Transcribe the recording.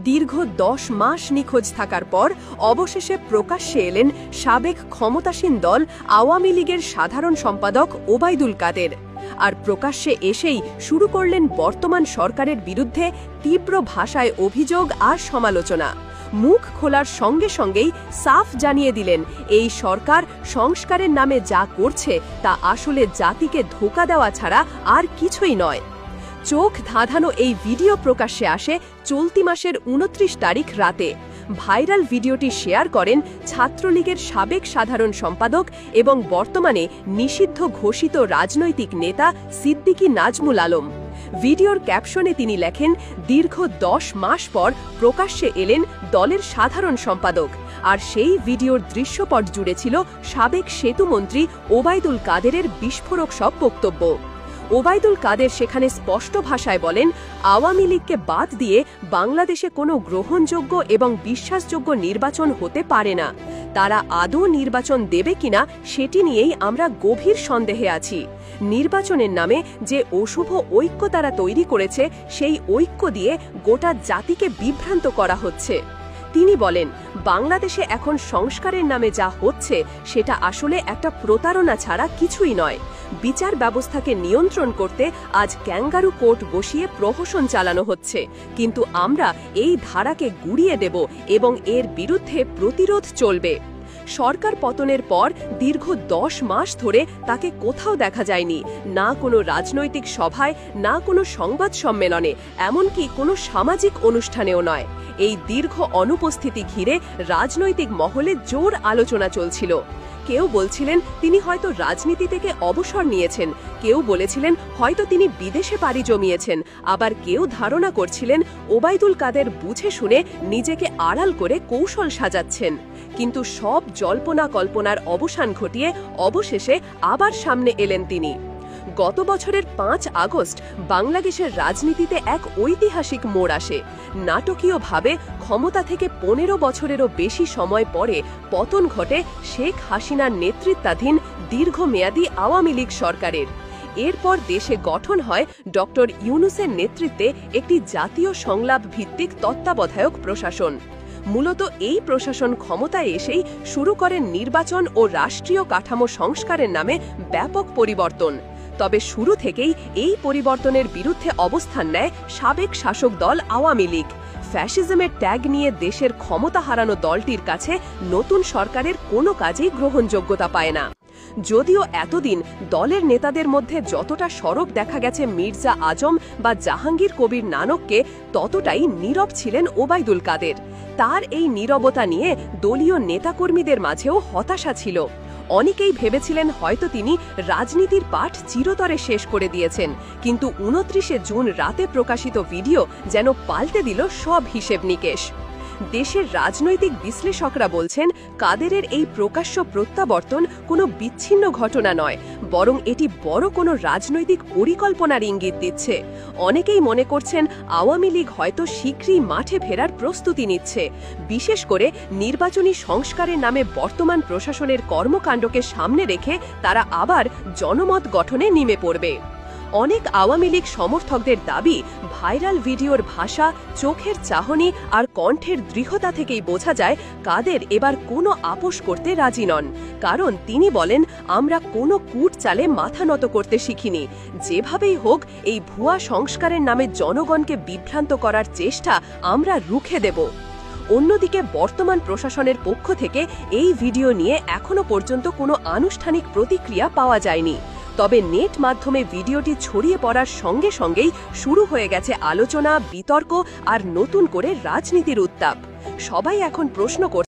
দীর্ঘ 10 মাস নিখোঁজ থাকার পর অবশেষে প্রকাশ্যে এলেন সাবেক ক্ষমতাসীন দল আওয়ামী লীগের সাধারণ সম্পাদক ওবায়দুল কাদের। আর প্রকাশ্যে এসেই শুরু করলেন বর্তমান সরকারের বিরুদ্ধে তীব্র ভাষায় অভিযোগ আর সমালোচনা। মুখ খোলার সঙ্গে সঙ্গেই সাফ জানিয়ে দিলেন, এই সরকার সংস্কারের নামে যা করছে তা আসলে জাতিকে ধোঁকা দেওয়া ছাড়া আর কিছুই নয়। চোখ ধাঁধানো এই ভিডিও প্রকাশ্যে আসে চলতি মাসের 29 তারিখ রাতে। ভাইরাল ভিডিওটি শেয়ার করেন ছাত্রলীগের সাবেক সাধারণ সম্পাদক এবং বর্তমানে নিষিদ্ধ ঘোষিত রাজনৈতিক নেতা সিদ্দিকী নাজমুল আলম। ভিডিওর ক্যাপশনে তিনি লেখেন, দীর্ঘ 10 মাস পর প্রকাশ্যে এলেন দলের সাধারণ সম্পাদক। আর সেই ভিডিওর দৃশ্যপট জুড়ে ছিল সাবেক সেতুমন্ত্রী ওবায়দুল কাদেরের বিস্ফোরক সব বক্তব্য। ওবায়দুল কাদের সেখানে স্পষ্ট ভাষায় বলেন, আওয়ামী লীগকে বাদ দিয়ে বাংলাদেশে কোনো গ্রহণযোগ্য এবং বিশ্বাসযোগ্য নির্বাচন হতে পারে না। তারা আদৌ নির্বাচন দেবে কিনা সেটি নিয়েই আমরা গভীর সন্দেহে আছি। নির্বাচনের নামে যে অশুভ ঐক্য তারা তৈরি করেছে, সেই ঐক্য দিয়ে গোটা জাতিকে বিভ্রান্ত করা হচ্ছে। তিনি বলেন, বাংলাদেশে এখন সংস্কারের নামে যা হচ্ছে সেটা আসলে একটা প্রতারণা ছাড়া কিছুই নয়। বিচার ব্যবস্থাকে নিয়ন্ত্রণ করতে আজ ক্যাঙ্গারু কোর্ট বসিয়ে প্রহসন চালানো হচ্ছে, কিন্তু আমরা এই ধারাকে গুড়িয়ে দেব এবং এর বিরুদ্ধে প্রতিরোধ চলবে। সরকার পতনের পর দীর্ঘ 10 মাস ধরে তাকে কোথাও দেখা যায়নি, না কোনো রাজনৈতিক সভায়, না কোনো সংবাদ সম্মেলনে, এমনকি কোনো সামাজিক অনুষ্ঠানেও নয়। এই দীর্ঘ অনুপস্থিতি ঘিরে রাজনৈতিক মহলে জোর আলোচনা চলছিল। কেউ বলছিলেন তিনি হয়তো রাজনীতি থেকে অবসর নিয়েছেন, কেউ বলেছিলেন হয়তো তিনি বিদেশে পাড়ি জমিয়েছেন, আবার কেউ ধারণা করছিলেন ওবায়দুল কাদের বুঝে শুনে নিজেকে আড়াল করে কৌশল সাজাচ্ছেন। কিন্তু সব জল্পনা কল্পনার অবসান ঘটিয়ে অবশেষে আবার সামনে এলেন তিনি। গত বছরের 5 আগস্ট বাংলাদেশের রাজনীতিতে এক ঐতিহাসিক মোড় আসে। নাটকীয়ভাবে ক্ষমতা থেকে 15 বছরেরও বেশি সময় পরে পতন ঘটে শেখ হাসিনার নেতৃত্বাধীন দীর্ঘমেয়াদী আওয়ামী লীগ সরকারের। এরপর দেশে গঠন হয় ডক্টর ইউনূসের নেতৃত্বে একটি জাতীয় সংলাপ ভিত্তিক তত্ত্বাবধায়ক প্রশাসন। মূলত এই প্রশাসন ক্ষমতায় এসেই শুরু করেন নির্বাচন ও রাষ্ট্রীয় কাঠামো সংস্কারের নামে ব্যাপক পরিবর্তন। তবে শুরু থেকেই এই পরিবর্তনের বিরুদ্ধে অবস্থান নেয় সাবেক শাসক দল আওয়ামী লীগ। ফ্যাসিজমের ট্যাগ নিয়ে দেশের ক্ষমতা হারানো দলটির কাছে নতুন সরকারের কোনো কাজেই গ্রহণযোগ্যতা পায় না। যদিও এতদিন দলের নেতাদের মধ্যে যতটা সরব দেখা গেছে মির্জা আজম বা জাহাঙ্গীর কবির নানককে, ততটাই নীরব ছিলেন ওবায়দুল কাদের। তার এই নীরবতা নিয়ে দলীয় নেতাকর্মীদের মাঝেও হতাশা ছিল। অনেকেই ভেবেছিলেন হয়তো তিনি রাজনীতির পাঠ চিরতরে শেষ করে দিয়েছেন, কিন্তু 29শে জুন রাতে প্রকাশিত ভিডিও যেন পাল্টে দিল সব হিসেব নিকেশ। দেশের রাজনৈতিক বিশ্লেষকরা বলছেন, কাদেরের এই প্রকাশ্য প্রত্যাবর্তন কোনো বিচ্ছিন্ন ঘটনা নয়, বরং এটি বড় কোনো রাজনৈতিক পরিকল্পনার ইঙ্গিত দিচ্ছে। অনেকেই মনে করছেন আওয়ামী লীগ হয়তো শীঘ্রই মাঠে ফেরার প্রস্তুতি নিচ্ছে, বিশেষ করে নির্বাচনী সংস্কারের নামে বর্তমান প্রশাসনের কর্মকাণ্ডকে সামনে রেখে তারা আবার জনমত গঠনে নেমে পড়বে। অনেক আওয়ামী লীগ সমর্থকদের দাবি, ভাইরাল ভিডিওর ভাষা, চোখের চাহনি আর কণ্ঠের দৃঢ়তা থেকেই বোঝা যায় কাদের এবার কোনো আপোষ করতে রাজি নন। কারণ তিনি বলেন, আমরা কোনো কূট চালে মাথা নত করতে শিখিনি। যেভাবেই হোক এই ভুয়া সংস্কারের নামে জনগণকে বিভ্রান্ত করার চেষ্টা আমরা রুখে দেব। অন্যদিকে বর্তমান প্রশাসনের পক্ষ থেকে এই ভিডিও নিয়ে এখনো পর্যন্ত কোনো আনুষ্ঠানিক প্রতিক্রিয়া পাওয়া যায়নি। তবে নেট মাধ্যমে ভিডিওটি ছড়িয়ে পড়ার সঙ্গে সঙ্গেই শুরু হয়ে গেছে আলোচনা, বিতর্ক আর নতুন করে রাজনীতির উত্তাপ। সবাই এখন প্রশ্ন করছে,